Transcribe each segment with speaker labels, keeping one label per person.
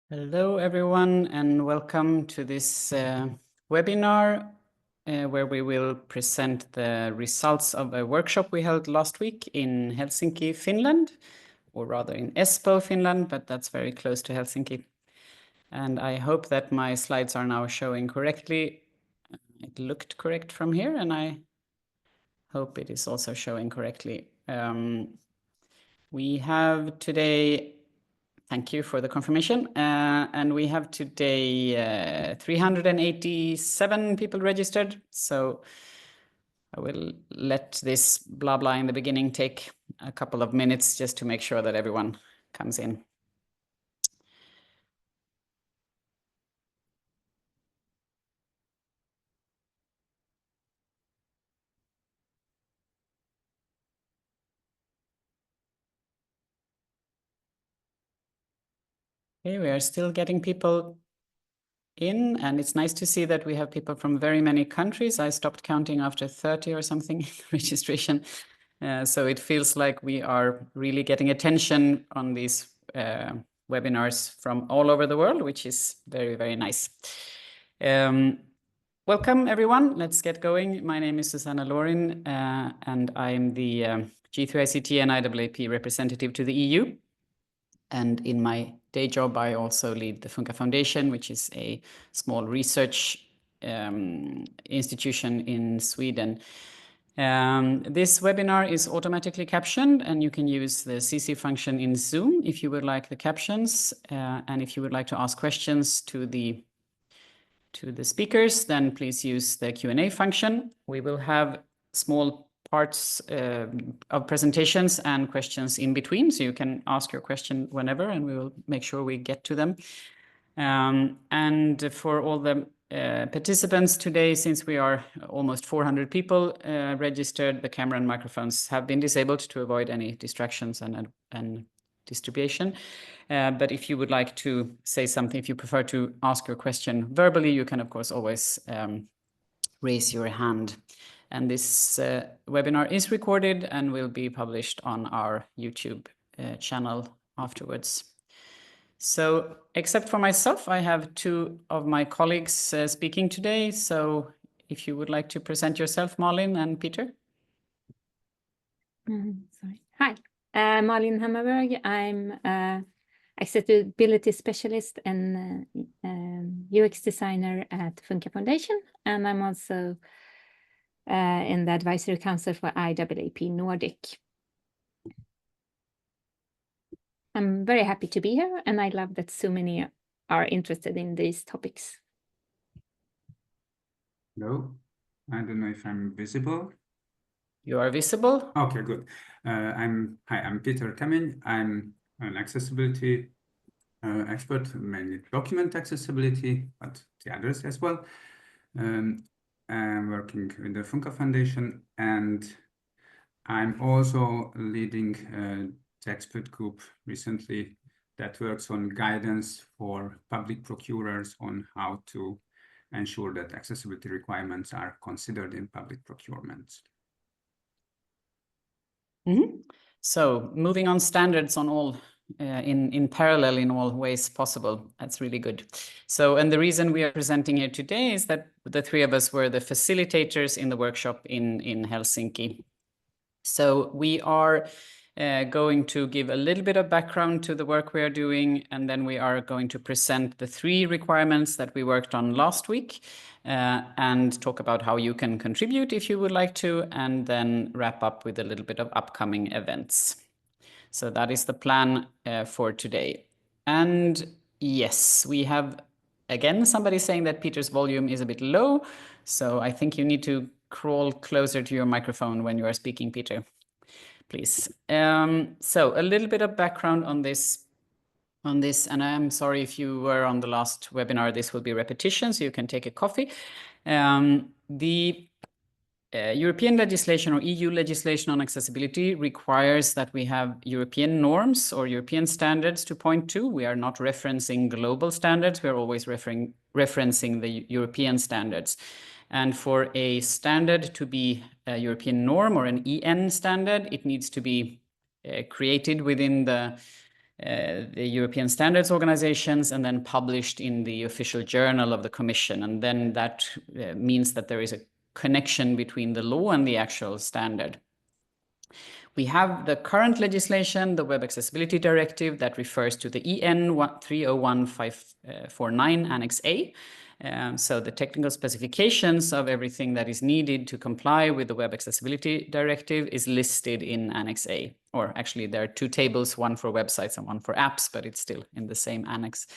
Speaker 1: Hello, everyone, and welcome to this webinar where we will present the results of a workshop we held last week in Helsinki, Finland, or rather in Espoo, Finland, but that's very close to Helsinki. And I hope that my slides are now showing correctly. It looked correct from here, and I hope it is also showing correctly. We have today... Thank you for the confirmation. And we have today 387 people registered. So I will let this blah blah in the beginning take a couple of minutes just to make sure that everyone comes in. Okay, we are still getting people in, and it's nice to see that we have people from very many countries. I stopped counting after 30 or something registration. So it feels like we are really getting attention on these webinars from all over the world, which is very, very nice. Welcome, everyone. Let's get going. My name is Susanna Lorin, and I'm the G3ICT and IAAP representative to the EU. And in my day job, I also lead the Funka Foundation, which is a small research institution in Sweden. This webinar is automatically captioned, and you can use the CC function in Zoom if you would like the captions. And if you would like to ask questions to the speakers, then please use the Q&A function. We will have small parts of presentations and questions in between, so you can ask your question whenever, and we will make sure we get to them. And for all the participants today, since we are almost 400 people registered, the camera and microphones have been disabled to avoid any distractions and distribution. But if you would like to say something, if you prefer to ask your question verbally, you can, of course, always raise your hand. And this webinar is recorded and will be published on our YouTube channel afterwards. So, except for myself, I have two of my colleagues speaking today. So, if you would like to present yourself, Malin and Peter.
Speaker 2: Sorry. Hi, Malin Hammarberg. I'm accessibility specialist and UX designer at Funka Foundation, and I'm also in the advisory council for IAAP Nordic. I'm very happy to be here, and I love that so many are interested in these topics.
Speaker 3: Hello, I don't know if I'm visible.
Speaker 1: You are visible.
Speaker 3: Okay, good. I'm Peter Kamin. I'm an accessibility expert, mainly document accessibility, but the others as well. I'm working with the Funka Foundation, and I'm also leading the expert group recently that works on guidance for public procurers on how to ensure that accessibility requirements are considered in public procurements.
Speaker 1: So moving on standards on all in parallel in all ways possible. That's really good. So, and the reason we are presenting here today is that the three of us were the facilitators in the workshop in Helsinki. So we are going to give a little bit of background to the work we are doing, and then we are going to present the three requirements that we worked on last week and talk about how you can contribute if you would like to, and then wrap up with a little bit of upcoming events. So that is the plan for today. And yes, we have, again, somebody saying that Peter's volume is a bit low. So I think you need to crawl closer to your microphone when you are speaking, Peter, please. So a little bit of background on this, and I'm sorry if you were on the last webinar, this will be repetition, so you can take a coffee. The European legislation or EU legislation on accessibility requires that we have European norms or European standards to point to. We are not referencing global standards. We are always referencing the European standards. And for a standard to be a European norm or an EN standard, it needs to be created within the the European standards organizations, and then published in the official journal of the Commission. And then that means that there is a connection between the law and the actual standard. We have the current legislation, the Web Accessibility Directive, that refers to the EN301549 Annex A. So the technical specifications of everything that is needed to comply with the Web Accessibility Directive is listed in Annex A. Or actually, there are two tables, one for websites and one for apps, but it's still in the same annex.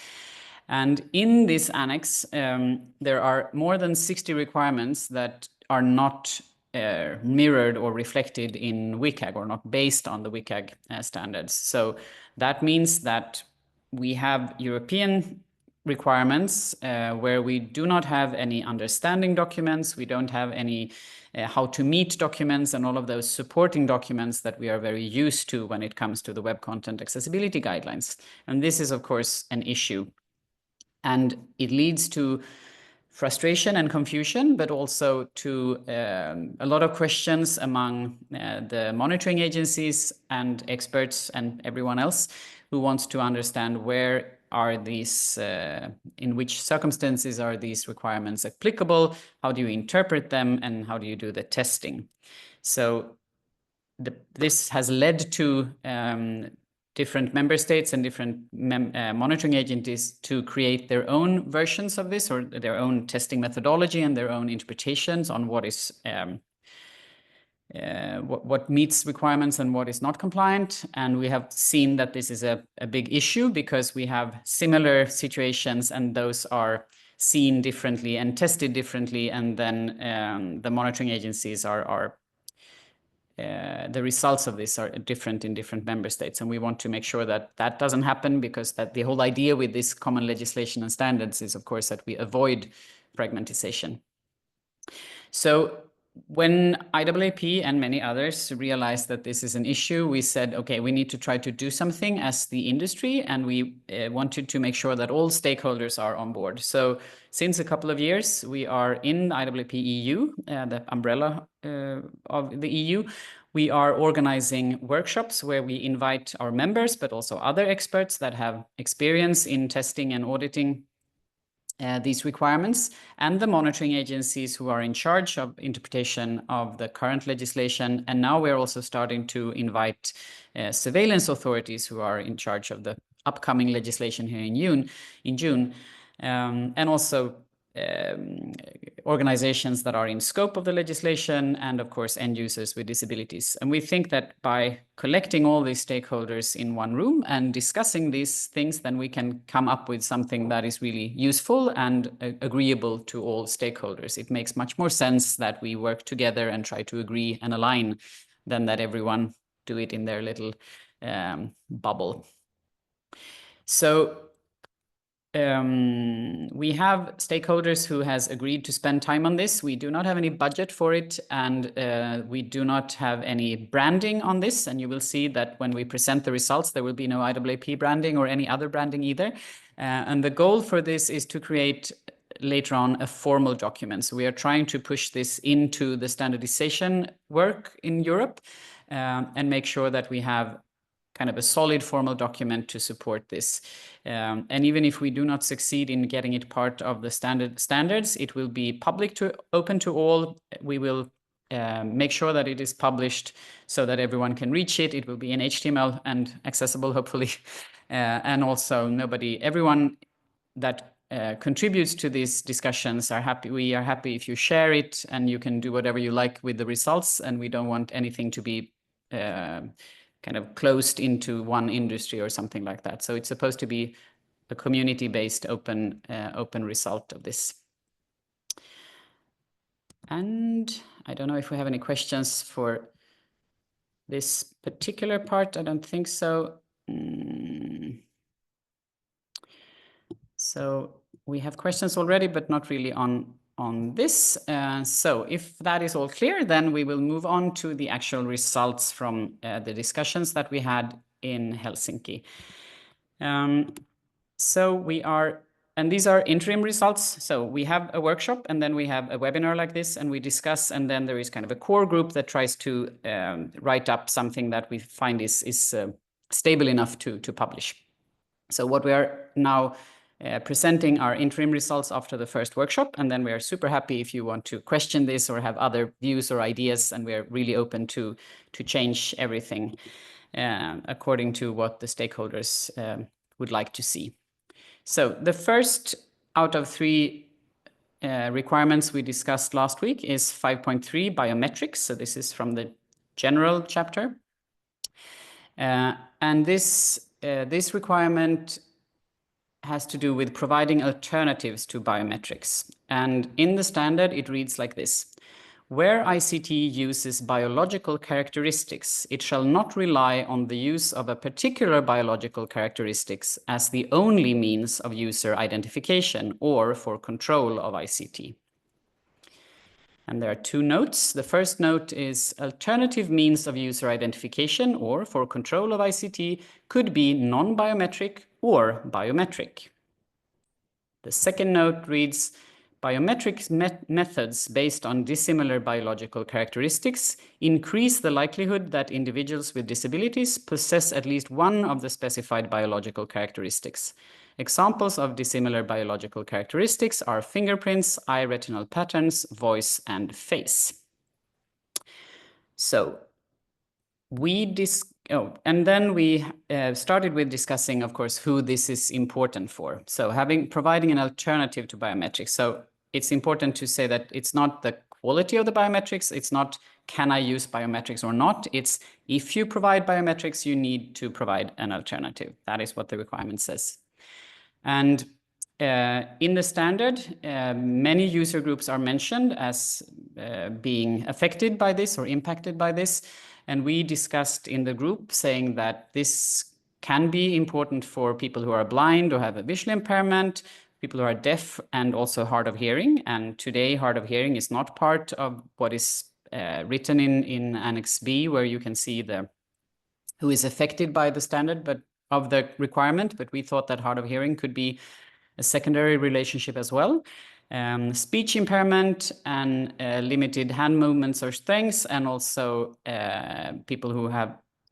Speaker 1: And in this annex, there are more than 60 requirements that are not mirrored or reflected in WCAG, or not based on the WCAG standards. So that means that we have European requirements where we do not have any understanding documents, we don't have any how to meet documents, and all of those supporting documents that we are very used to when it comes to the web content accessibility guidelines. And this is, of course, an issue. And it leads to frustration and confusion, but also to a lot of questions among the monitoring agencies and experts and everyone else who wants to understand where are these, in which circumstances are these requirements applicable, how do you interpret them, and how do you do the testing. So this has led to different member states and different monitoring agencies to create their own versions of this, or their own testing methodology and their own interpretations on what is what meets requirements and what is not compliant. And we have seen that this is a big issue because we have similar situations, and those are seen differently and tested differently, and then the monitoring agencies are the results of this are different in different member states. And we want to make sure that that doesn't happen, because that the whole idea with this common legislation and standards is, of course, that we avoid fragmentation. So when IAAP and many others realized that this is an issue, we said, okay, we need to try to do something as the industry, and we wanted to make sure that all stakeholders are on board. So since a couple of years, we are in IAAP EU, the umbrella of the EU. We are organizing workshops where we invite our members, but also other experts that have experience in testing and auditing these requirements, and the monitoring agencies who are in charge of interpretation of the current legislation. And now we're also starting to invite surveillance authorities who are in charge of the upcoming legislation here in June, and also organizations that are in scope of the legislation, and of course end users with disabilities. And we think that by collecting all these stakeholders in one room and discussing these things, then we can come up with something that is really useful and agreeable to all stakeholders. It makes much more sense that we work together and try to agree and align than that everyone do it in their little bubble. So we have stakeholders who has agreed to spend time on this. We do not have any budget for it, and we do not have any branding on this. And you will see that when we present the results, there will be no IAAP branding or any other branding either. And the goal for this is to create later on a formal document. So we are trying to push this into the standardization work in Europe, and make sure that we have kind of a solid formal document to support this. And even if we do not succeed in getting it part of the standards, it will be public open to all. We will make sure that it is published so that everyone can reach it. It will be in HTML and accessible, hopefully. And also everyone that contributes to these discussions are happy. We are happy if you share it, and you can do whatever you like with the results. And we don't want anything to be kind of closed into one industry or something like that. So it's supposed to be a community-based open result of this. And I don't know if we have any questions for this particular part. I don't think so. So we have questions already, but not really on this. So if that is all clear, then we will move on to the actual results from the discussions that we had in Helsinki. And these are interim results. So we have a workshop, and then we have a webinar like this, and we discuss, and then there is kind of a core group that tries to write up something that we find is stable enough to publish. So what we are now presenting are interim results after the first workshop, and then we are super happy if you want to question this or have other views or ideas, and we are really open to change everything according to what the stakeholders would like to see. So the first out of 3 requirements we discussed last week is 5.3 biometrics. So this is from the general chapter. And this requirement has to do with providing alternatives to biometrics. And in the standard, it reads like this. Where ICT uses biological characteristics, it shall not rely on the use of a particular biological characteristics as the only means of user identification or for control of ICT. And there are 2 notes. The first note is alternative means of user identification or for control of ICT could be non-biometric or biometric. The second note reads, biometric methods based on dissimilar biological characteristics increase the likelihood that individuals with disabilities possess at least one of the specified biological characteristics. Examples of dissimilar biological characteristics are fingerprints, eye retinal patterns, voice, and face. So and then we started with discussing, of course, who this is important for. So providing an alternative to biometrics. So it's important to say that it's not the quality of the biometrics. It's not, can I use biometrics or not? It's if you provide biometrics, you need to provide an alternative. That is what the requirement says. And in the standard, many user groups are mentioned as being affected by this or impacted by this. And we discussed in the group saying that this can be important for people who are blind or have a visual impairment, people who are deaf, and also hard of hearing. And today, hard of hearing is not part of what is written in Annex B, where you can see who is affected by the standard, but of the requirement. But we thought that hard of hearing could be a secondary relationship as well. Speech impairment and limited hand movements or strengths, and also people who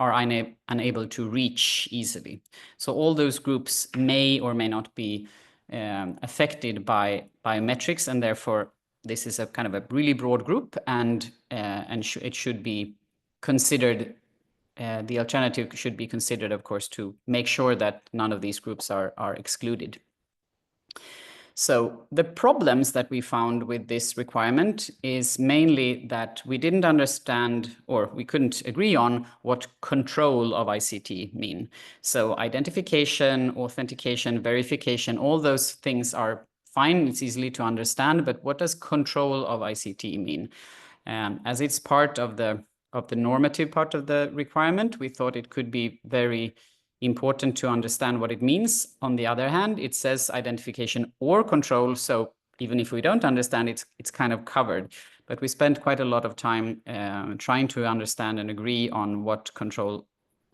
Speaker 1: are unable to reach easily. So all those groups may or may not be affected by biometrics, and therefore this is a kind of a really broad group, and it should be considered. The alternative should be considered, of course, to make sure that none of these groups are excluded. So the problems that we found with this requirement is mainly that we didn't understand, or we couldn't agree on, what control of ICT mean. So identification, authentication, verification, all those things are fine. It's easily to understand, but what does control of ICT mean? As it's part of the normative part of the requirement, we thought it could be very important to understand what it means. On the other hand, it says identification or control, so even if we don't understand, it's kind of covered. But we spent quite a lot of time trying to understand and agree on what control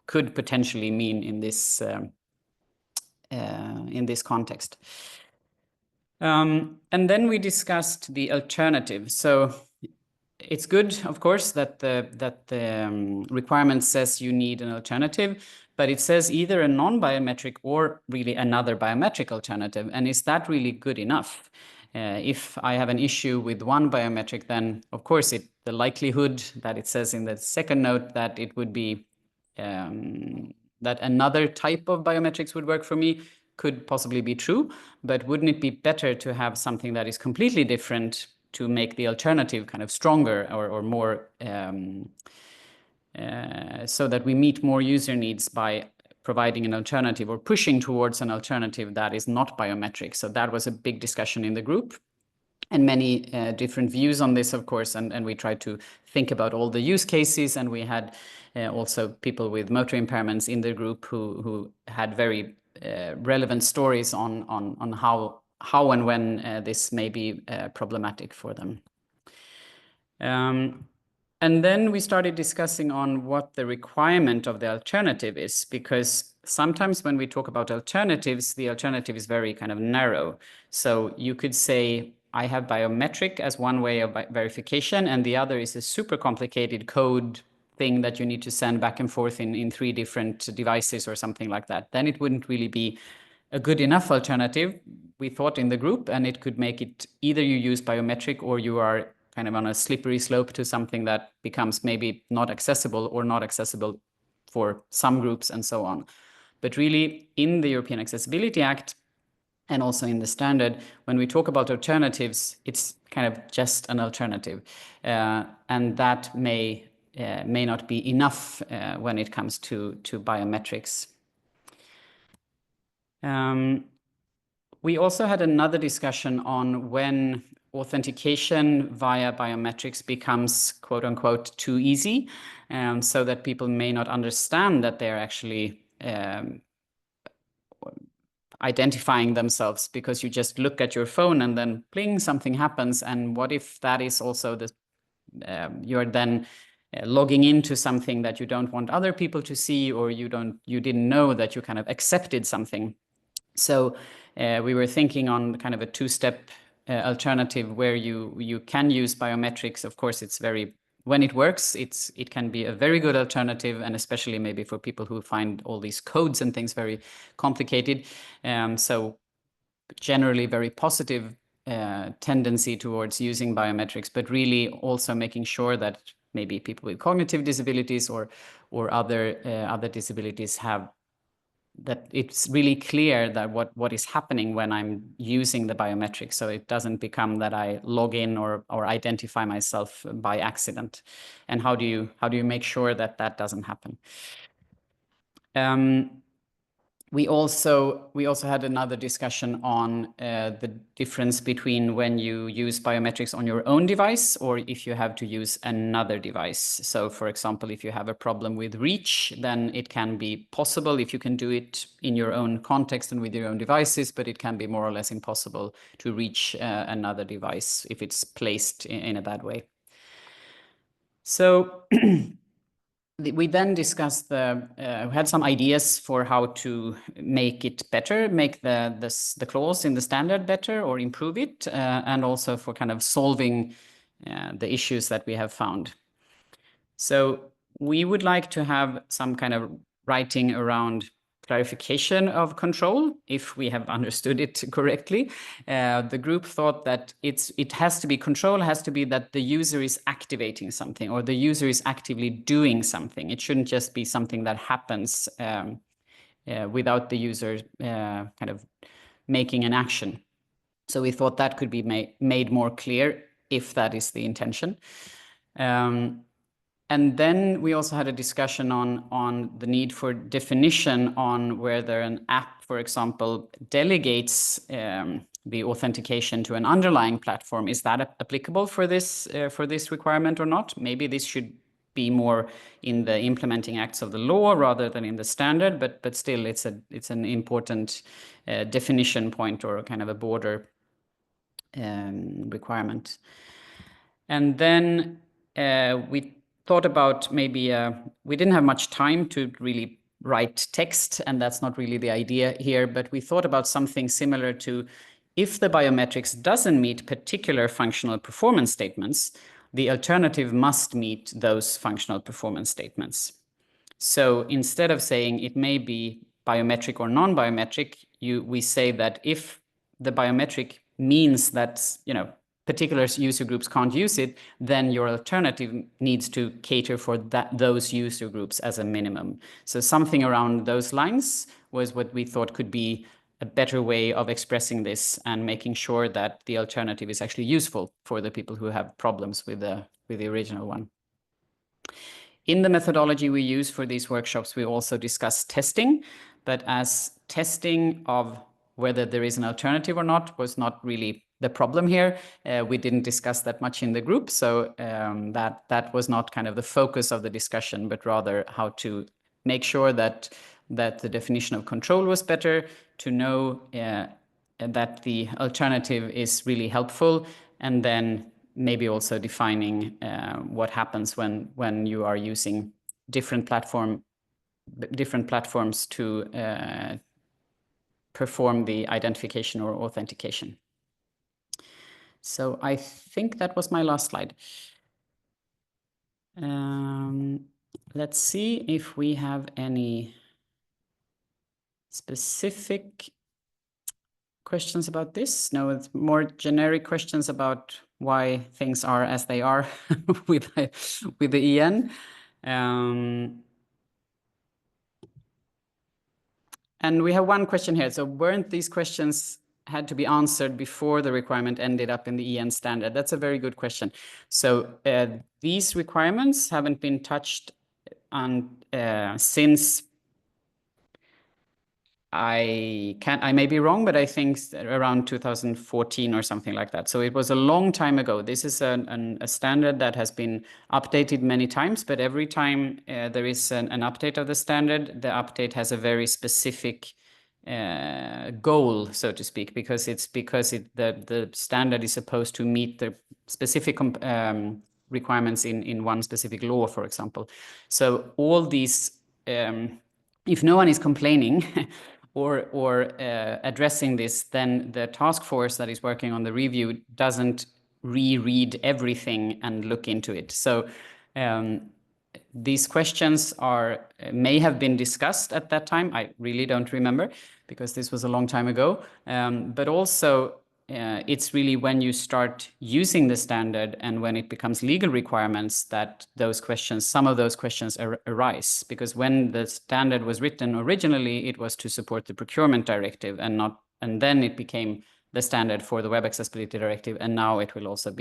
Speaker 1: could potentially mean in this context. And then we discussed the alternative. So it's good, of course, that the requirement says you need an alternative, but it says either a non-biometric or really another biometric alternative. And is that really good enough? If I have an issue with one biometric, then of course the likelihood that it says in the second note that it would be that another type of biometrics would work for me could possibly be true. But wouldn't it be better to have something that is completely different to make the alternative kind of stronger or more, so that we meet more user needs by providing an alternative or pushing towards an alternative that is not biometric. So that was a big discussion in the group, and many different views on this, of course, and we tried to think about all the use cases, and we had also people with motor impairments in the group who had very relevant stories on how and when this may be problematic for them. And then we started discussing on what the requirement of the alternative is, because sometimes when we talk about alternatives, the alternative is very kind of narrow. So you could say, I have biometric as one way of verification, and the other is a super complicated code thing that you need to send back and forth in 3 different devices or something like that, then it wouldn't really be a good enough alternative, we thought in the group, and it could make it either you use biometric or you are kind of on a slippery slope to something that becomes maybe not accessible or not accessible for some groups and so on. But really, in the European Accessibility Act and also in the standard, when we talk about alternatives, it's kind of just an alternative. And that may not be enough when it comes to biometrics. We also had another discussion on when authentication via biometrics becomes, quote unquote, too easy, so that people may not understand that they're actually identifying themselves, because you just look at your phone and then bling, something happens. And what if that is also the you're then logging into something that you don't want other people to see, or you didn't know that you kind of accepted something. So we were thinking on kind of a 2-step alternative where you can use biometrics. Of course, it's when it works, it can be a very good alternative, and especially maybe for people who find all these codes and things very complicated. So generally very positive tendency towards using biometrics, but really also making sure that maybe people with cognitive disabilities or other disabilities have that it's really clear that what is happening when I'm using the biometrics, so it doesn't become that I log in or identify myself by accident. And how do you make sure that that doesn't happen? We also had another discussion on the difference between when you use biometrics on your own device or if you have to use another device. So, for example, if you have a problem with reach, then it can be possible if you can do it in your own context and with your own devices, but it can be more or less impossible to reach another device if it's placed in a bad way. So we then discussed we had some ideas for how to make it better, make the clause in the standard better or improve it, and also for kind of solving the issues that we have found. So we would like to have some kind of writing around clarification of control, if we have understood it correctly. The group thought that control has to be that the user is activating something or the user is actively doing something. It shouldn't just be something that happens without the user kind of making an action. So we thought that could be made more clear if that is the intention. And then we also had a discussion on the need for definition on whether an app, for example, delegates the authentication to an underlying platform. Is that applicable for this requirement or not? Maybe this should be more in the implementing acts of the law rather than in the standard, but still it's an important definition point or kind of a border requirement. And then we thought about maybe we didn't have much time to really write text, and that's not really the idea here, but we thought about something similar to if the biometrics doesn't meet particular functional performance statements, the alternative must meet those functional performance statements. So instead of saying it may be biometric or non-biometric, we say that if the biometric means that, particular user groups can't use it, then your alternative needs to cater for those user groups as a minimum. So something around those lines was what we thought could be a better way of expressing this and making sure that the alternative is actually useful for the people who have problems with the original one. In the methodology we use for these workshops, we also discuss testing, but as testing of whether there is an alternative or not was not really the problem here. We didn't discuss that much in the group, so that was not kind of the focus of the discussion, but rather how to make sure that the definition of control was better, to know that the alternative is really helpful, and then maybe also defining what happens when you are using different platforms to perform the identification or authentication. So I think that was my last slide. let's see if we have any specific questions about this. No, it's more generic questions about why things are as they are with the EN. And we have one question here. So weren't these questions had to be answered before the requirement ended up in the EN standard? That's a very good question. So these requirements haven't been touched on since I may be wrong, but I think around 2014 or something like that. So it was a long time ago. This is a standard that has been updated many times, but every time there is an update of the standard, the update has a very specific goal, so to speak, because the standard is supposed to meet the specific requirements in one specific law, for example. So all these, if no one is complaining or addressing this, then the task force that is working on the review doesn't reread everything and look into it. So these questions may have been discussed at that time. I really don't remember because this was a long time ago. But also, it's really when you start using the standard and when it becomes legal requirements that some of those questions arise. Because when the standard was written originally, it was to support the procurement directive and then it became the standard for the Web Accessibility Directive, and now it will also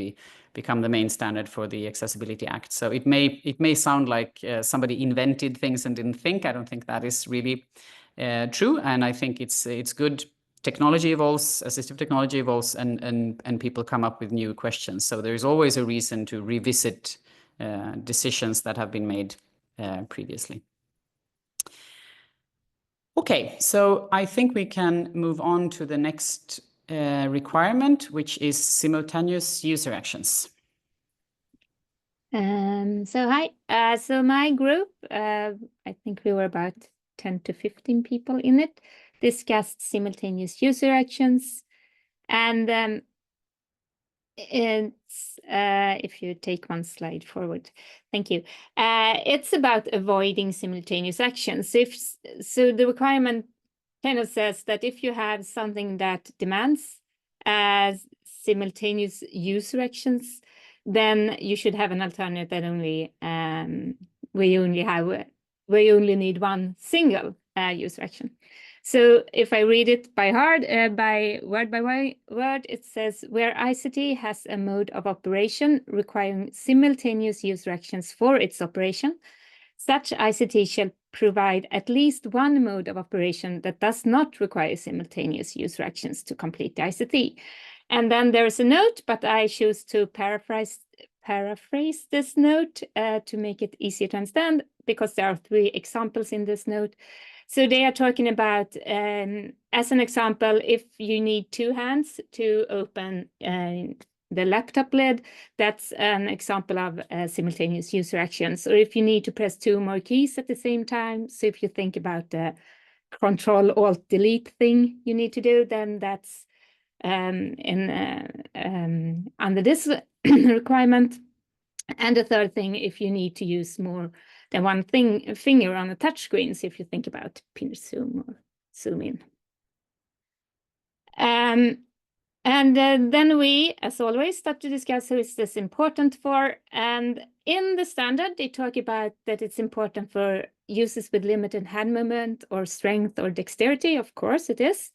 Speaker 1: become the main standard for the Accessibility Act. So it may sound like somebody invented things and didn't think. I don't think that is really true, and I think it's good. Technology evolves, assistive technology evolves, and people come up with new questions. So there's always a reason to revisit decisions that have been made previously. Okay, so I think we can move on to the next requirement, which is simultaneous user actions.
Speaker 2: So hi, so my group, I think we were about 10 to 15 people in it, discussed simultaneous user actions. And it's, if you take one slide forward, thank you. It's about avoiding simultaneous actions. So the requirement kind of says that if you have something that demands simultaneous user actions, then you should have an alternative that only we only need one single user action. So if I read it by word, it says where ICT has a mode of operation requiring simultaneous user actions for its operation, such ICT shall provide at least one mode of operation that does not require simultaneous user actions to complete the ICT. And then there's a note, but I choose to paraphrase this note to make it easier to understand, because there are 3 examples in this note. So they are talking about, as an example, if you need 2 hands to open the laptop lid, that's an example of simultaneous user actions. Or if you need to press 2 more keys at the same time. So if you think about the Control-Alt-Delete thing you need to do, then that's under this requirement. And the third thing, if you need to use more than one finger on a touch screen, so if you think about pin zoom or zoom in. And then we, as always, start to discuss who is this important for. And in the standard, they talk about that it's important for users with limited hand movement or strength or dexterity. Of course, it is.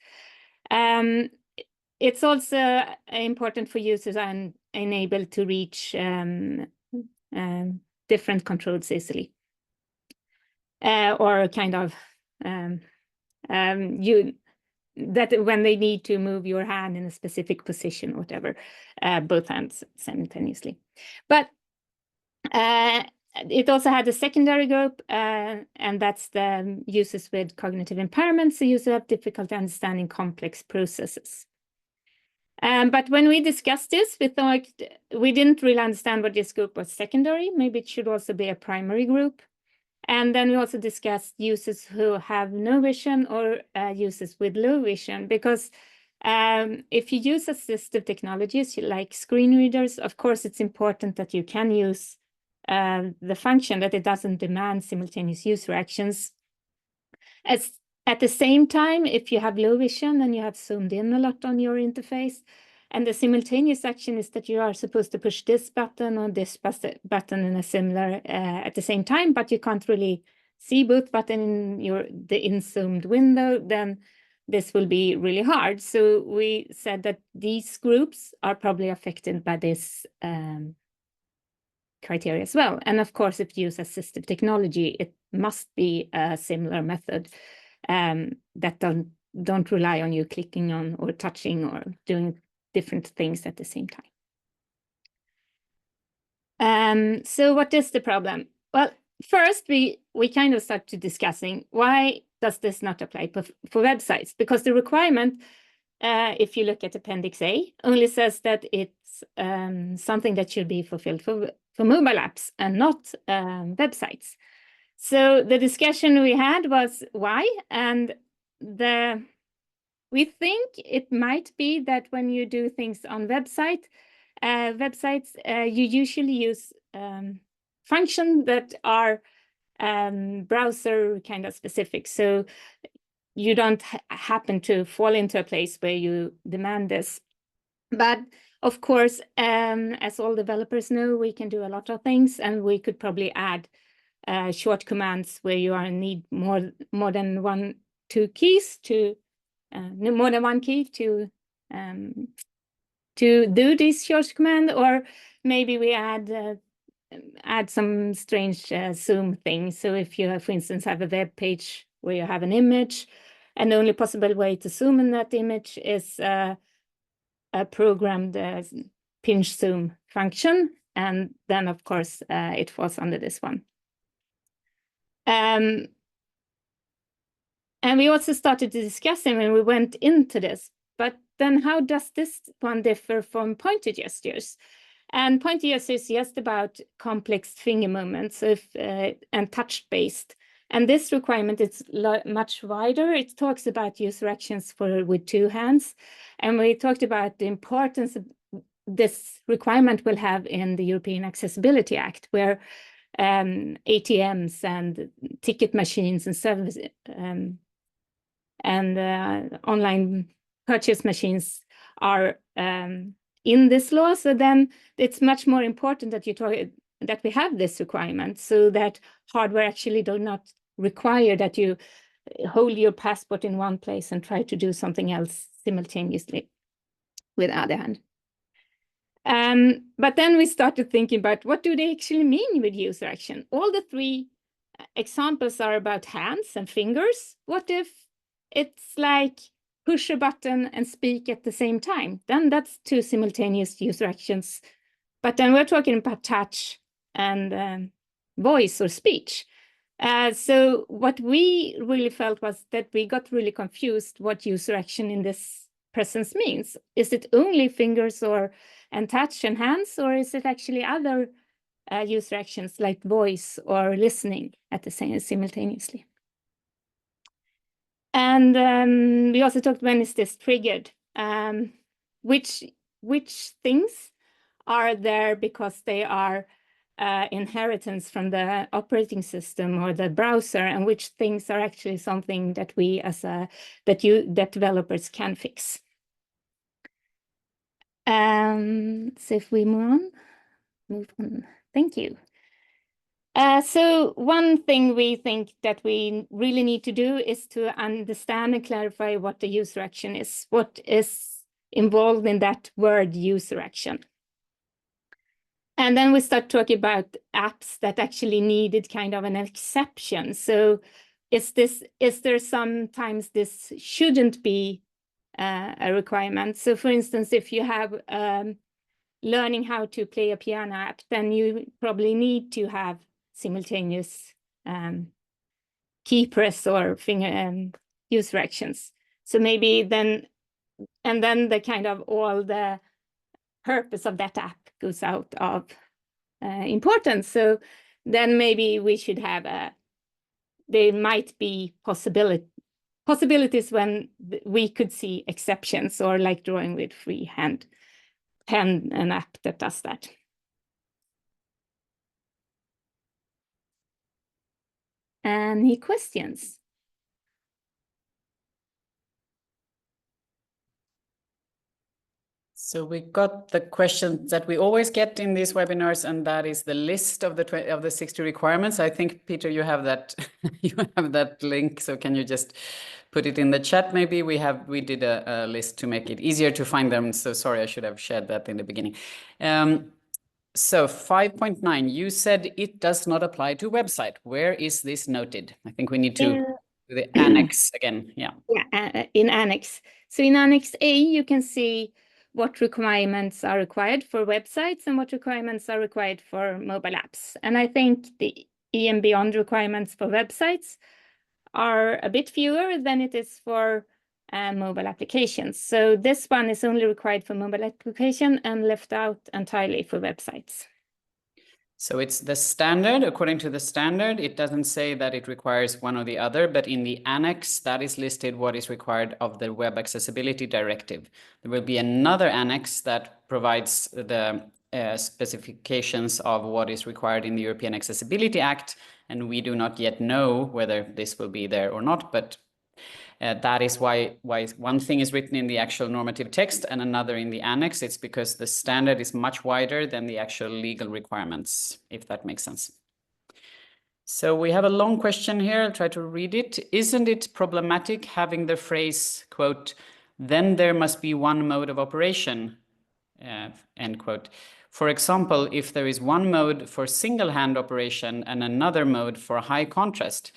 Speaker 2: It's also important for users and unable to reach different controls easily, or kind of that when they need to move your hand in a specific position, whatever, both hands simultaneously. But it also had a secondary group, and that's the users with cognitive impairments, the users who have difficulty understanding complex processes. But when we discussed this, we thought we didn't really understand what this group was secondary. Maybe it should also be a primary group. And then we also discussed users who have no vision or users with low vision, because if you use assistive technologies like screen readers, of course, it's important that you can use the function that it doesn't demand simultaneous user actions. At the same time, if you have low vision and you have zoomed in a lot on your interface, and the simultaneous action is that you are supposed to push this button or this button in a similar at the same time, but you can't really see both buttons in the in-zoomed window, then this will be really hard. So we said that these groups are probably affected by this criteria as well. And of course, if you use assistive technology, it must be a similar method that don't rely on you clicking on or touching or doing different things at the same time. So what is the problem? Well, first, we kind of start to discussing why does this not apply for websites? Because the requirement, if you look at Appendix A, only says that it's something that should be fulfilled for mobile apps and not websites. So the discussion we had was why, and we think it might be that when you do things on websites, you usually use functions that are browser kind of specific. So you don't happen to fall into a place where you demand this. But of course, as all developers know, we can do a lot of things, and we could probably add short commands where you need more than one key to do this short command, or maybe we add some strange zoom thing. So if you, for instance, have a web page where you have an image, and the only possible way to zoom in that image is a programmed pinch zoom function, and then of course it falls under this one. And we also started to discuss it when we went into this, but then how does this one differ from pointer gestures? And pointer gestures is just about complex finger movements and touch-based. And this requirement is much wider. It talks about user actions with two hands. And we talked about the importance this requirement will have in the European Accessibility Act, where ATMs and ticket machines and service and online purchase machines are in this law. So then it's much more important that we have this requirement, so that hardware actually do not require that you hold your passport in one place and try to do something else simultaneously with the other hand. But then we started thinking about what do they actually mean with user action? All the three examples are about hands and fingers. What if it's like push a button and speak at the same time? Then that's two simultaneous user actions. But then we're talking about touch and voice or speech. So what we really felt was that we got really confused what user action in this presence means. Is it only fingers and touch and hands, or is it actually other user actions like voice or listening at the same simultaneously? And we also talked, when is this triggered? Which things are there because they are inheritance from the operating system or the browser, and which things are actually something that we that developers can fix. So if we move on. Thank you. So one thing we think that we really need to do is to understand and clarify what the user action is. What is involved in that word user action? And then we start talking about apps that actually needed kind of an exception. So is there sometimes this shouldn't be a requirement? So for instance, if you have learning how to play a piano app, then you probably need to have simultaneous key press or finger user actions. So maybe then the kind of all the purpose of that app goes out of importance. So then maybe we should have there might be possibilities when we could see exceptions, or like drawing with freehand pen, an app that does that. Any questions?
Speaker 1: So we got the question that we always get in these webinars, and that is the list of the 60 requirements. I think, Peter, you have that you have that link. So can you just put it in the chat? Maybe we did a list to make it easier to find them. So sorry, I should have shared that in the beginning. So 5.9, you said it does not apply to website. Where is this noted? I think we need to do the annex again. Yeah.
Speaker 2: Yeah, in Annex. So in Annex A, you can see what requirements are required for websites and what requirements are required for mobile apps. And I think the EN beyond requirements for websites are a bit fewer than it is for mobile applications. So this one is only required for mobile application and left out entirely for websites.
Speaker 1: So it's the standard. According to the standard, it doesn't say that it requires one or the other, but in the annex, that is listed what is required of the Web Accessibility Directive. There will be another annex that provides the specifications of what is required in the European Accessibility Act, and we do not yet know whether this will be there or not, but that is why one thing is written in the actual normative text and another in the annex. It's because the standard is much wider than the actual legal requirements, if that makes sense. So we have a long question here. I'll try to read it. Isn't it problematic having the phrase, quote, then there must be one mode of operation, end quote. For example, if there is one mode for single hand operation and another mode for high contrast,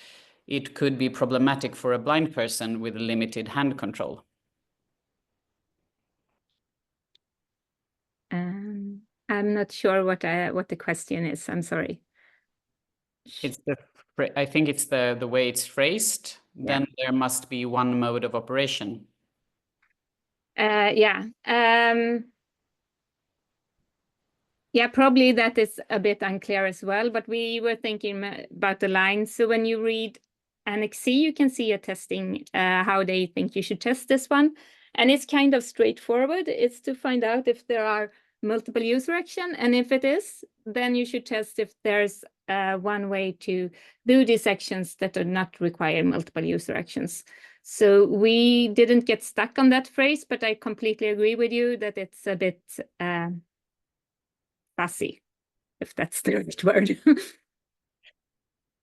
Speaker 1: it could be problematic for a blind person with limited hand control.
Speaker 2: I'm not sure what the question is. I'm sorry.
Speaker 1: It's I think it's the way it's phrased.
Speaker 2: Yeah.
Speaker 1: Then there must be one mode of operation.
Speaker 2: Yeah. Yeah, probably that is a bit unclear as well, but we were thinking about the lines. So when you read Annex C, you can see a testing, how they think you should test this one. And it's kind of straightforward. It's to find out if there are multiple user action. And if it is, then you should test if there's one way to do these actions that do not require multiple user actions. So we didn't get stuck on that phrase, but I completely agree with you that it's a bit fussy, if that's the right word.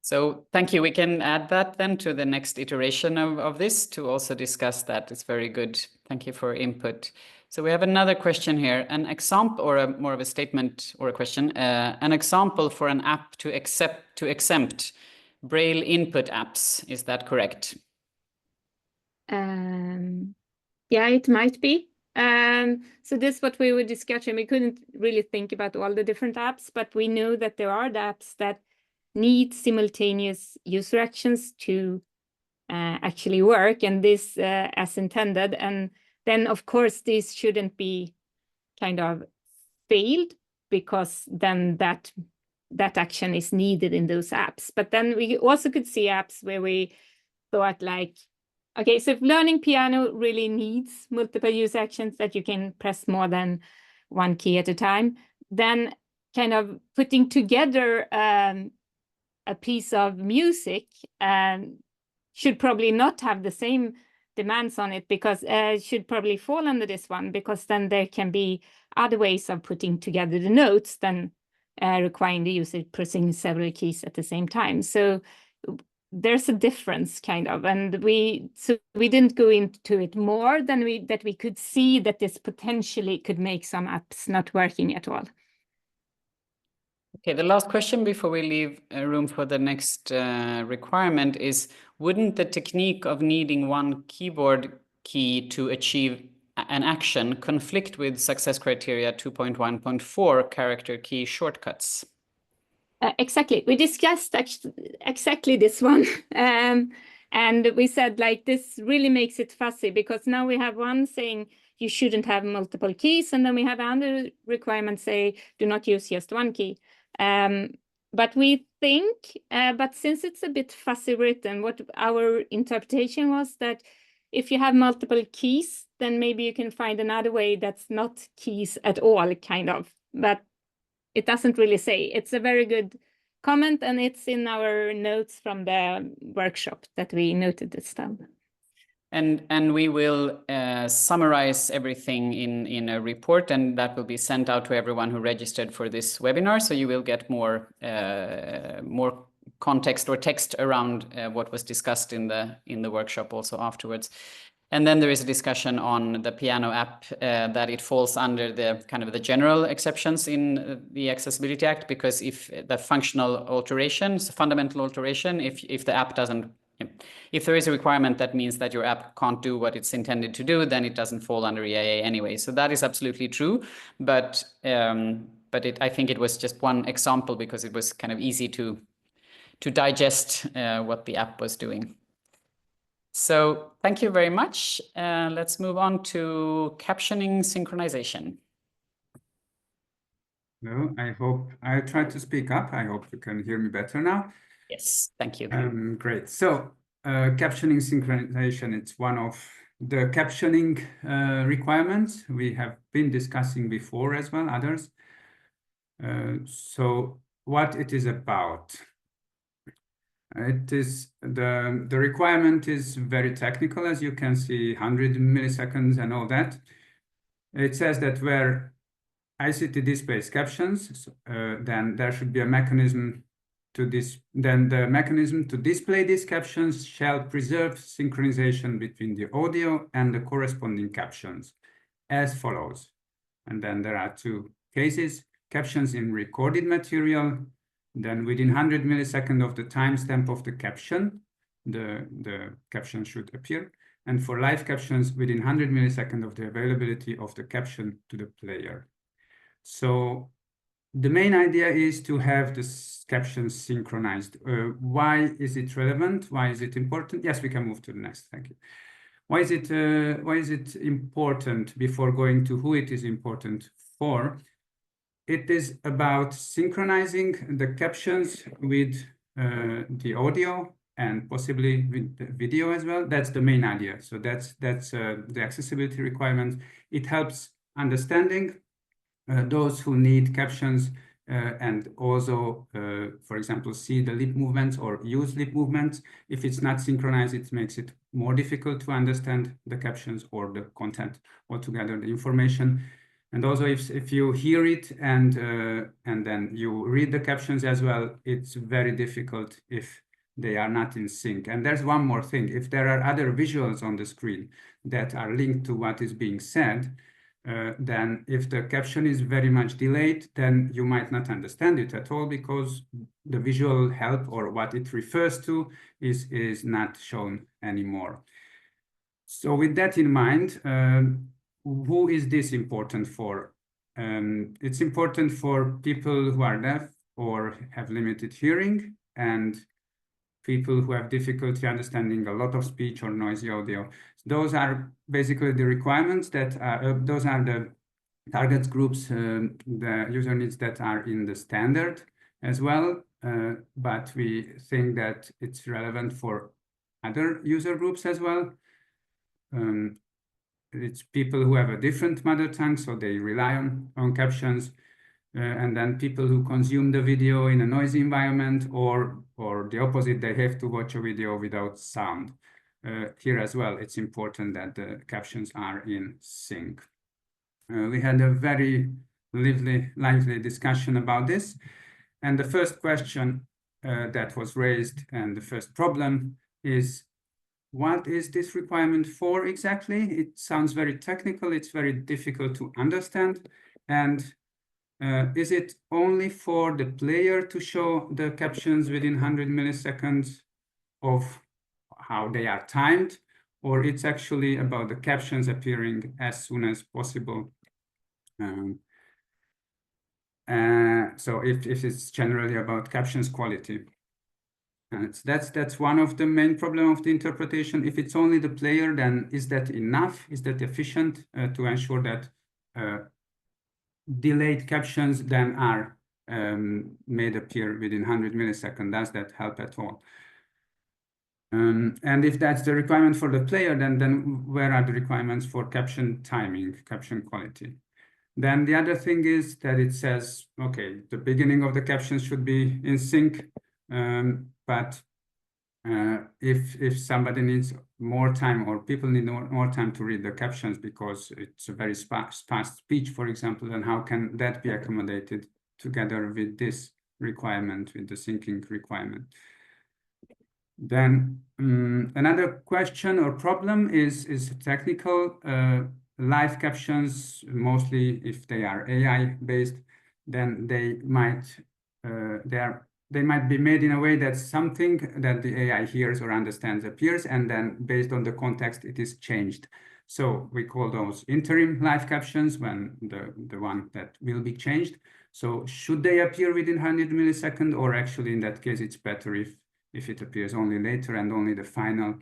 Speaker 1: So thank you. We can add that then to the next iteration of this to also discuss that. It's very good. Thank you for input. So we have another question here, an example or more of a statement or a question, an example for an app to exempt Braille input apps. Is that correct?
Speaker 2: Yeah, it might be. So this is what we were discussing. We couldn't really think about all the different apps, but we know that there are the apps that need simultaneous user actions to actually work, and this as intended. And then, of course, these shouldn't be kind of failed, because then that action is needed in those apps. But then we also could see apps where we thought like, okay, so if learning piano really needs multiple user actions that you can press more than one key at a time, then kind of putting together a piece of music should probably not have the same demands on it, because it should probably fall under this one, because then there can be other ways of putting together the notes than requiring the user pressing several keys at the same time. So there's a difference kind of, and we didn't go into it more than we could see that this potentially could make some apps not working at all.
Speaker 1: Okay, the last question before we leave room for the next requirement is, wouldn't the technique of needing one keyboard key to achieve an action conflict with success criteria 2.1.4 character key shortcuts?
Speaker 2: Exactly. We discussed exactly this one. And we said, like, this really makes it fussy, because now we have one saying you shouldn't have multiple keys, and then we have other requirements say do not use just one key. But we think, but since it's a bit fussy written, what our interpretation was that if you have multiple keys, then maybe you can find another way that's not keys at all, kind of. But it doesn't really say. It's a very good comment, and it's in our notes from the workshop that we noted this time.
Speaker 1: And we will summarize everything in a report, and that will be sent out to everyone who registered for this webinar. So you will get more context or text around what was discussed in the workshop also afterwards. And then there is a discussion on the piano app that it falls under the kind of the general exceptions in the Accessibility Act, because if the functional alterations, fundamental alteration, if the app doesn't, if there is a requirement that means that your app can't do what it's intended to do, then it doesn't fall under EIA anyway. So that is absolutely true, but I think it was just one example because it was kind of easy to digest what the app was doing. So thank you very much. Let's move on to captioning synchronization.
Speaker 3: No, I hope I tried to speak up. I hope you can hear me better now.
Speaker 1: Yes, thank you.
Speaker 3: Great. So captioning synchronization, it's one of the captioning requirements we have been discussing before as well, others. So what it is about. It is the requirement is very technical, as you can see, 100 milliseconds and all that. It says that where ICT displays captions, then there should be a mechanism to this. Then the mechanism to display these captions shall preserve synchronization between the audio and the corresponding captions, as follows. And then there are two cases: captions in recorded material. Then within 100 milliseconds of the timestamp of the caption, the caption should appear. And for live captions, within 100 milliseconds of the availability of the caption to the player. So the main idea is to have the captions synchronized. Why is it relevant? Why is it important? Yes, we can move to the next. Thank you. Why is it important? Before going to who it is important for, it is about synchronizing the captions with the audio and possibly with the video as well. That's the main idea. So that's the accessibility requirement. It helps understanding those who need captions and also, for example, see the lip movements or use lip movements. If it's not synchronized, it makes it more difficult to understand the captions or the content altogether, the information. And also, if you hear it and then you read the captions as well, it's very difficult if they are not in sync. And there's one more thing: if there are other visuals on the screen that are linked to what is being said, then if the caption is very much delayed, then you might not understand it at all because the visual help or what it refers to is not shown anymore. So with that in mind, who is this important for? It's important for people who are deaf or have limited hearing, and people who have difficulty understanding a lot of speech or noisy audio. Those are basically the requirements that those are the target groups, the user needs that are in the standard as well. But we think that it's relevant for other user groups as well. It's people who have a different mother tongue, so they rely on captions. And then people who consume the video in a noisy environment, or the opposite, they have to watch a video without sound. Here as well, it's important that the captions are in sync. We had a very lively discussion about this. And the first question that was raised and the first problem is, what is this requirement for exactly? It sounds very technical, it's very difficult to understand. And is it only for the player to show the captions within 100 milliseconds of how they are timed, or it's actually about the captions appearing as soon as possible? So if it's generally about captions quality. And that's one of the main problems of the interpretation. If it's only the player, then is that enough? Is that efficient to ensure that delayed captions then are made appear within 100 milliseconds? Does that help at all? And if that's the requirement for the player, then where are the requirements for caption timing, caption quality? Then the other thing is that it says, okay, the beginning of the captions should be in sync, but if somebody needs more time, or people need more time to read the captions because it's a very fast speech, for example, then how can that be accommodated together with this requirement, with the syncing requirement? Then another question or problem is technical. Live captions, mostly if they are AI based, then they might be made in a way that something that the AI hears or understands appears, and then based on the context, it is changed. So we call those interim live captions, when the one that will be changed. So should they appear within 100 milliseconds, or actually in that case, it's better if it appears only later and only the final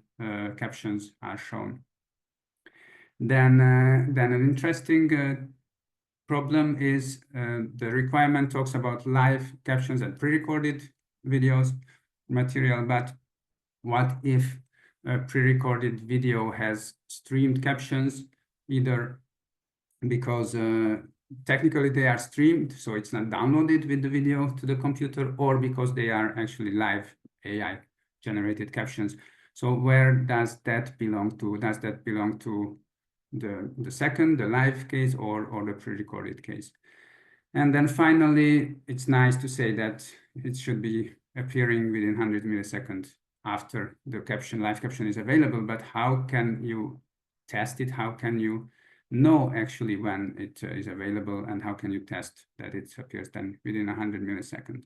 Speaker 3: captions are shown. Then an interesting problem is the requirement talks about live captions and pre-recorded videos material, but what if a pre-recorded video has streamed captions, either because technically they are streamed, so it's not downloaded with the video to the computer, or because they are actually live AI generated captions. So where does that belong to? Does that belong to the second, the live case, or the pre-recorded case? And then finally, it's nice to say that it should be appearing within 100 milliseconds after the caption, live caption is available. But how can you test it? How can you know actually when it is available, and how can you test that it appears then within 100 milliseconds?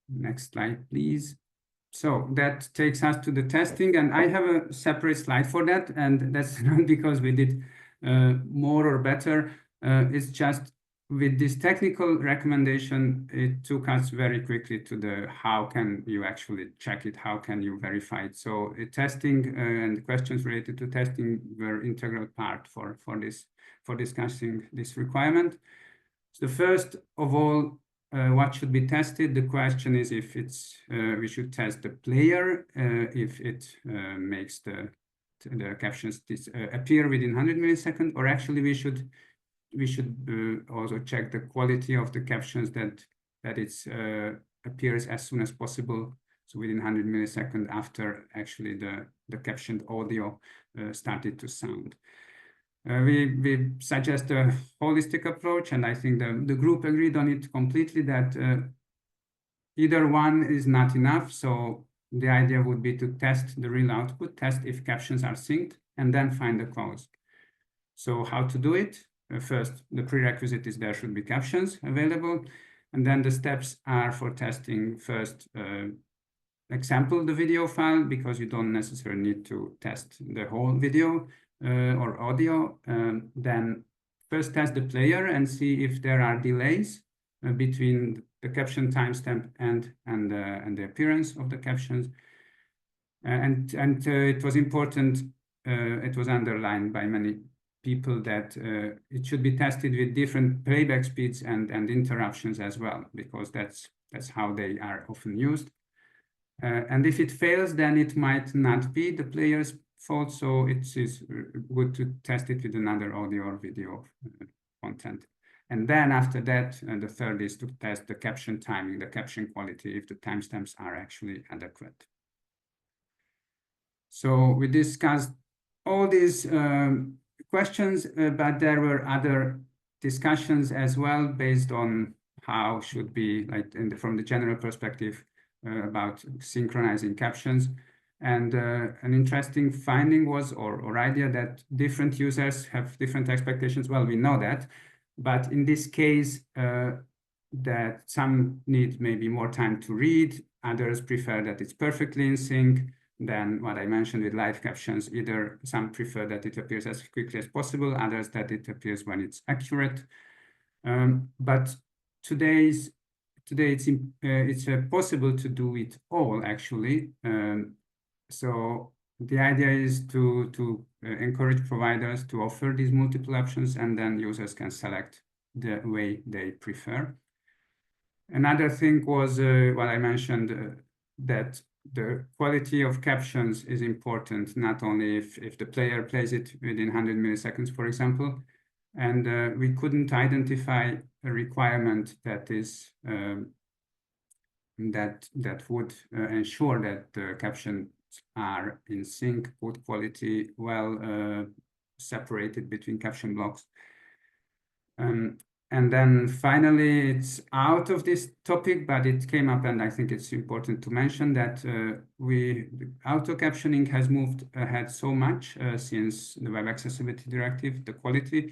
Speaker 3: Next slide, please. So that takes us to the testing, and I have a separate slide for that, and that's not because we did more or better. It's just with this technical recommendation, it took us very quickly to the how can you actually check it, how can you verify it. So testing and questions related to testing were integral part for discussing this requirement. So first of all, what should be tested? The question is if it's we should test the player if it makes the captions appear within 100 milliseconds, or actually we should also check the quality of the captions that it appears as soon as possible, so within 100 milliseconds after actually the captioned audio started to sound. We suggest a holistic approach, and I think the group agreed on it completely, that either one is not enough. So the idea would be to test the real output, test if captions are synced, and then find the cause. So how to do it? First, the prerequisite is there should be captions available, and then the steps are for testing. First, example the video file, because you don't necessarily need to test the whole video or audio. Then first test the player and see if there are delays between the caption timestamp and the appearance of the captions. And it was important, it was underlined by many people that it should be tested with different playback speeds and interruptions as well, because that's how they are often used. And if it fails, then it might not be the player's fault. So it is good to test it with another audio or video content. And then after that, the third is to test the caption timing, the caption quality, if the timestamps are actually adequate. So we discussed all these questions, but there were other discussions as well based on how should be, like from the general perspective, about synchronizing captions. And an interesting finding was, or idea, that different users have different expectations. Well, we know that, but in this case, that some need maybe more time to read, others prefer that it's perfectly in sync. Then what I mentioned with live captions, either some prefer that it appears as quickly as possible, others that it appears when it's accurate. But today it's possible to do it all, actually. So the idea is to encourage providers to offer these multiple options, and then users can select the way they prefer. Another thing was what I mentioned, that the quality of captions is important, not only if the player plays it within 100 milliseconds, for example, and we couldn't identify a requirement that is that would ensure that the captions are in sync, good quality, well separated between caption blocks. And then finally, it's out of this topic, but it came up, and I think it's important to mention that auto captioning has moved ahead so much since the Web Accessibility Directive, the quality.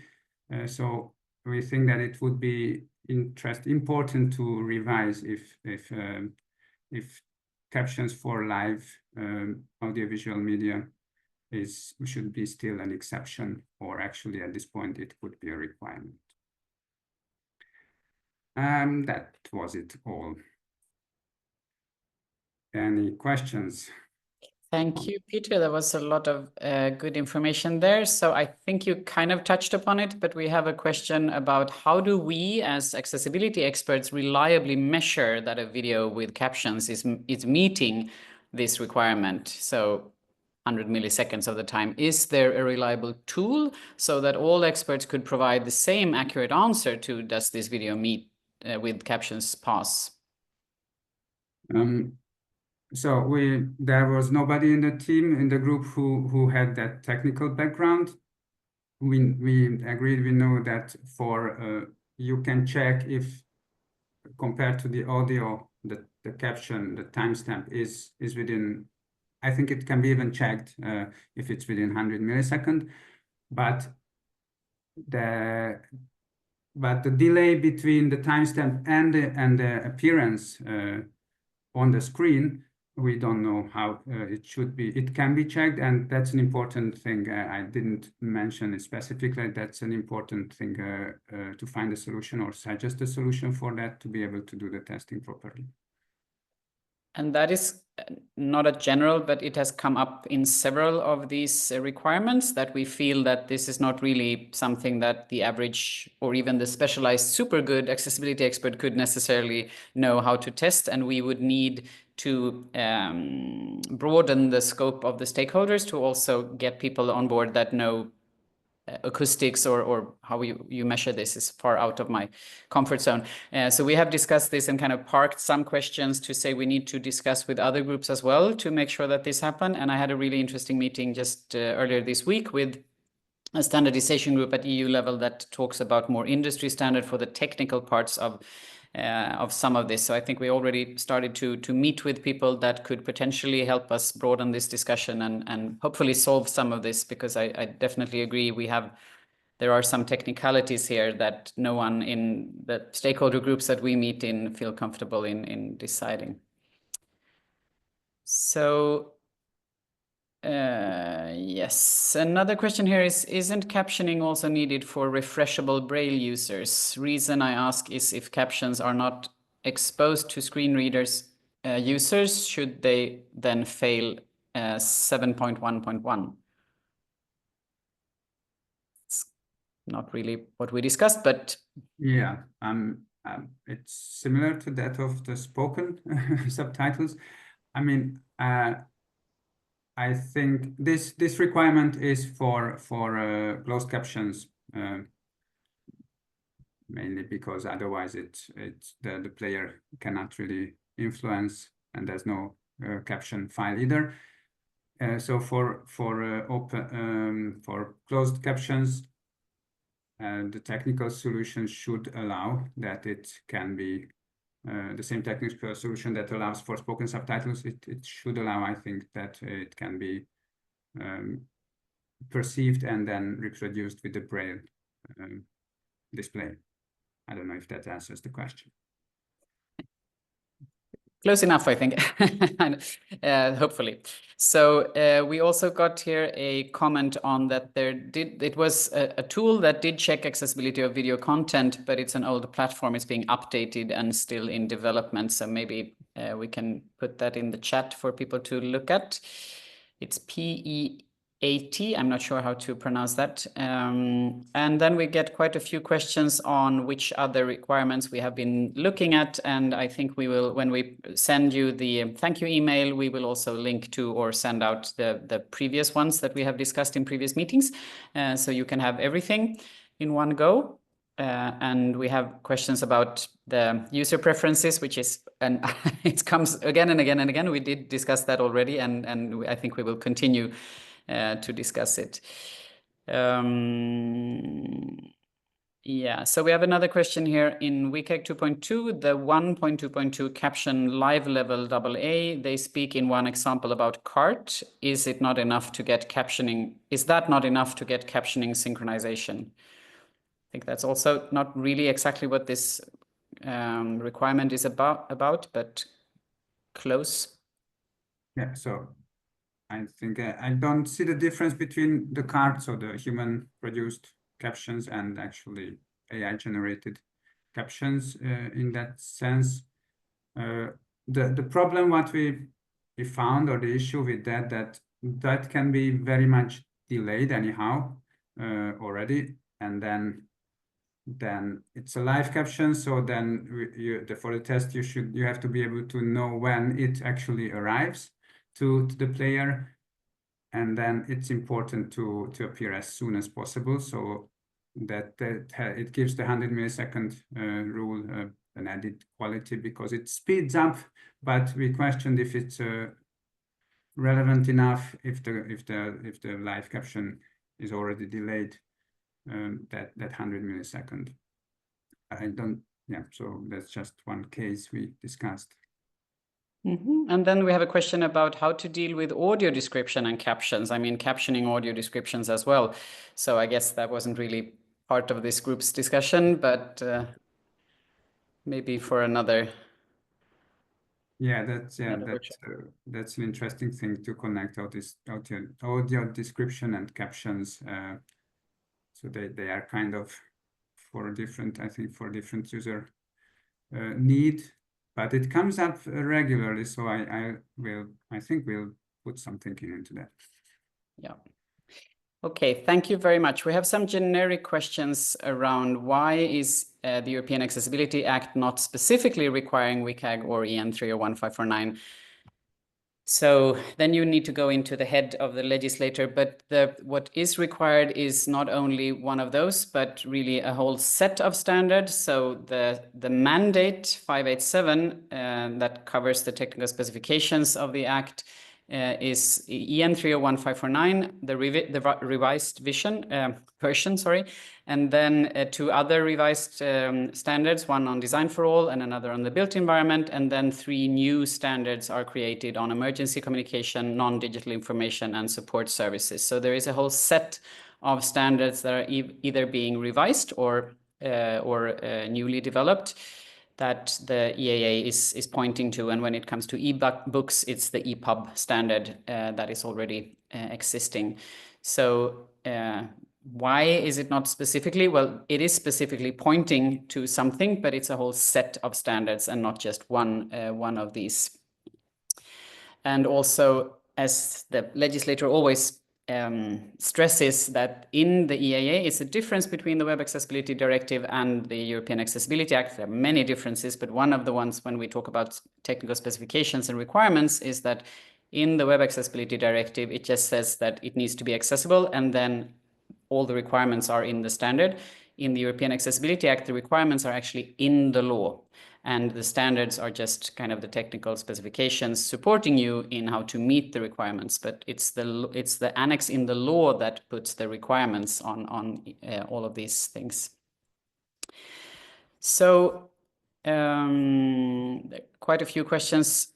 Speaker 3: So we think that it would be important to revise if captions for live audiovisual media should be still an exception, or actually at this point it could be a requirement. That was it all. Any questions?
Speaker 1: Thank you, Peter. There was a lot of good information there. So I think you kind of touched upon it, but we have a question about how do we as accessibility experts reliably measure that a video with captions is meeting this requirement? So 100 milliseconds of the time. Is there a reliable tool so that all experts could provide the same accurate answer to does this video meet with captions pass?
Speaker 3: So there was nobody in the team, in the group who had that technical background. We agreed, we know that you can check if compared to the audio, the caption, the timestamp is within, I think it can be even checked if it's within 100 milliseconds, but the delay between the timestamp and the appearance on the screen, we don't know how it should be. It can be checked, and that's an important thing. I didn't mention it specifically. That's an important thing to find a solution or suggest a solution for that, to be able to do the testing properly.
Speaker 1: And that is not a general, but it has come up in several of these requirements that we feel that this is not really something that the average or even the specialized super good accessibility expert could necessarily know how to test. And we would need to broaden the scope of the stakeholders to also get people on board that know acoustics or how you measure this is far out of my comfort zone. So we have discussed this and kind of parked some questions to say we need to discuss with other groups as well to make sure that this happen. And I had a really interesting meeting just earlier this week with a standardization group at EU level that talks about more industry standard for the technical parts of some of this. So I think we already started to meet with people that could potentially help us broaden this discussion and hopefully solve some of this, because I definitely agree there are some technicalities here that no one in the stakeholder groups that we meet in feel comfortable in deciding. So yes, another question here is, isn't captioning also needed for refreshable Braille users? Reason I ask is if captions are not exposed to screen readers users, should they then fail 7.1.1? It's not really what we discussed, but
Speaker 3: yeah, it's similar to that of the spoken subtitles. I mean, I think this requirement is for closed captions, mainly because otherwise the player cannot really influence, and there's no caption file either. So for closed captions, the technical solution should allow that it can be the same technical solution that allows for spoken subtitles. It should allow, I think, that it can be perceived and then reproduced with the Braille display. I don't know if that answers the question.
Speaker 1: Close enough, I think, hopefully. So we also got here a comment on that it was a tool that did check accessibility of video content, but it's an old platform. It's being updated and still in development. So maybe we can put that in the chat for people to look at. It's PE80. I'm not sure how to pronounce that. And then we get quite a few questions on which other requirements we have been looking at. And I think we will, when we send you the thank you email, we will also link to or send out the previous ones that we have discussed in previous meetings. So you can have everything. in one go. And we have questions about the user preferences, which is, and it comes again and again and again. We did discuss that already, and I think we will continue to discuss it. Yeah, so we have another question here in WCAG 2.2, the 1.2.2 caption live level AA. They speak in one example about CART. Is it not enough to get captioning? Is that not enough to get captioning synchronization? I think that's also not really exactly what this requirement is about, but close.
Speaker 3: Yeah, so I think I don't see the difference between the CART, so the human-produced captions, and actually AI-generated captions in that sense. The problem what we found, or the issue with that can be very much delayed anyhow already, and then it's a live caption, so then for the test you have to be able to know when it actually arrives to the player, and then it's important to appear as soon as possible, so that it gives the 100 millisecond rule an added quality, because it speeds up, but we questioned if it's relevant enough if the live caption is already delayed that 100 millisecond. So that's just one case we discussed.
Speaker 1: And then we have a question about how to deal with audio description and captions. I mean, captioning audio descriptions as well. So I guess that wasn't really part of this group's discussion, but maybe for another.
Speaker 3: Yeah, that's an interesting thing to connect out this audio description and captions. So they are kind of for different user need, but it comes up regularly. So I think we'll put some thinking into that.
Speaker 1: Yeah. Okay, thank you very much. We have some generic questions around why is the European Accessibility Act not specifically requiring WCAG or EN301549. So then you need to go into the head of the legislator, but what is required is not only one of those, but really a whole set of standards. So the mandate 587 that covers the technical specifications of the Act is EN301549, the revised version, sorry, and then two other revised standards, one on design for all and another on the built environment, and then 3 new standards are created on emergency communication, non-digital information, and support services. So there is a whole set of standards that are either being revised or newly developed that the EAA is pointing to. And when it comes to e-books, it's the EPUB standard that is already existing. So why is it not specifically? Well, it is specifically pointing to something, but it's a whole set of standards and not just one of these. And also, as the legislator always stresses that in the EAA, it's a difference between the Web Accessibility Directive and the European Accessibility Act. There are many differences, but one of the ones when we talk about technical specifications and requirements is that in the Web Accessibility Directive, it just says that it needs to be accessible, and then all the requirements are in the standard. In the European Accessibility Act, the requirements are actually in the law, and the standards are just kind of the technical specifications supporting you in how to meet the requirements. But it's the annex in the law that puts the requirements on all of these things. So quite a few questions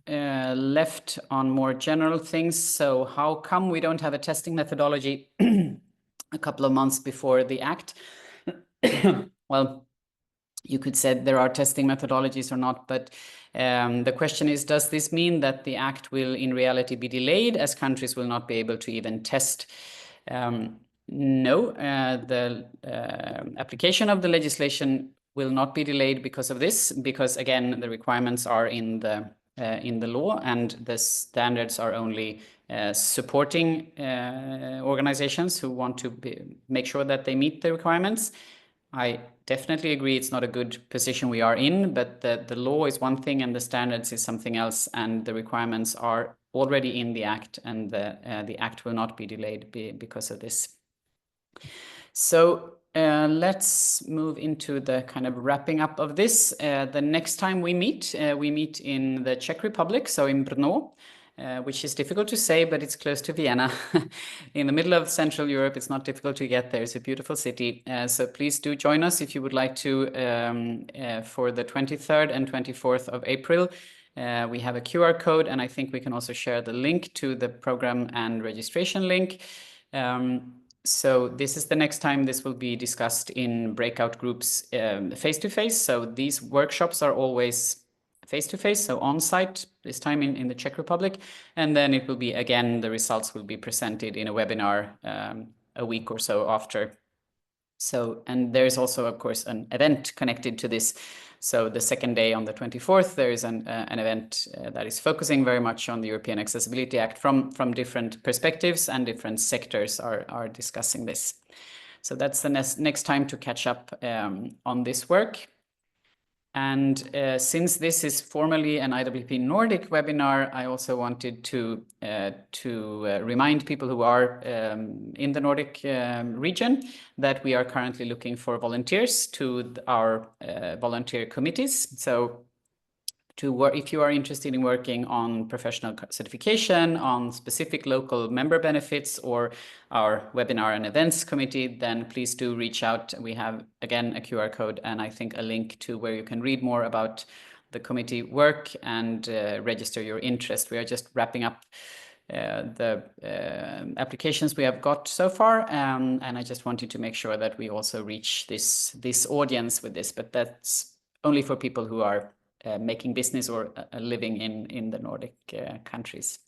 Speaker 1: left on more general things. So how come we don't have a testing methodology a couple of months before the Act? Well, you could say there are testing methodologies or not, but the question is, does this mean that the Act will in reality be delayed as countries will not be able to even test? No, the application of the legislation will not be delayed because of this, because again, the requirements are in the law, and the standards are only supporting organizations who want to make sure that they meet the requirements. I definitely agree it's not a good position we are in, but the law is one thing and the standards is something else, and the requirements are already in the Act, and the Act will not be delayed because of this. So let's move into the kind of wrapping up of this. The next time we meet in the Czech Republic, so in Brno, which is difficult to say, but it's close to Vienna. In the middle of Central Europe, it's not difficult to get there. It's a beautiful city. So please do join us if you would like to for the 23rd and 24th of April. We have a QR code, and I think we can also share the link to the program and registration link. So this is the next time this will be discussed in breakout groups face-to-face. So these workshops are always face-to-face, so on-site, this time in the Czech Republic. And then it will be, again, the results will be presented in a webinar a week or so after. So, and there's also, of course, an event connected to this. So the second day on the 24th, there is an event that is focusing very much on the European Accessibility Act from different perspectives, and different sectors are discussing this. So that's the next time to catch up on this work. And since this is formally an IAAP Nordic webinar, I also wanted to remind people who are in the Nordic region that we are currently looking for volunteers to our volunteer committees. So if you are interested in working on professional certification, on specific local member benefits, or our webinar and events committee, then please do reach out. We have, again, a QR code and I think a link to where you can read more about the committee work and register your interest. We are just wrapping up the applications we have got so far, and I just wanted to make sure that we also reach this audience with this, but that's only for people who are making business or living in the Nordic countries.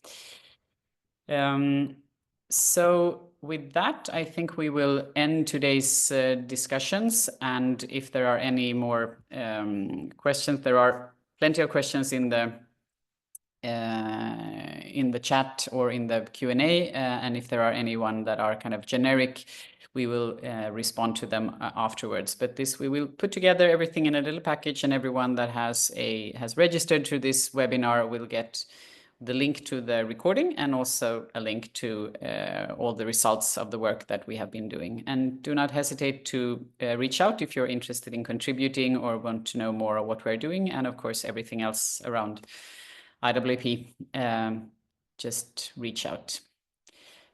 Speaker 1: So with that, I think we will end today's discussions. And if there are any more questions, there are plenty of questions in the chat or in the Q&A. And if there are anyone that are kind of generic, we will respond to them afterwards. But this, we will put together everything in a little package, and everyone that has registered to this webinar will get the link to the recording and also a link to all the results of the work that we have been doing. And do not hesitate to reach out if you're interested in contributing or want to know more of what we're doing, and of course everything else around IAAP. Just reach out.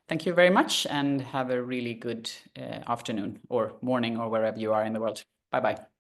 Speaker 1: Thank you very much, and have a really good afternoon or morning or wherever you are in the world. Bye-bye.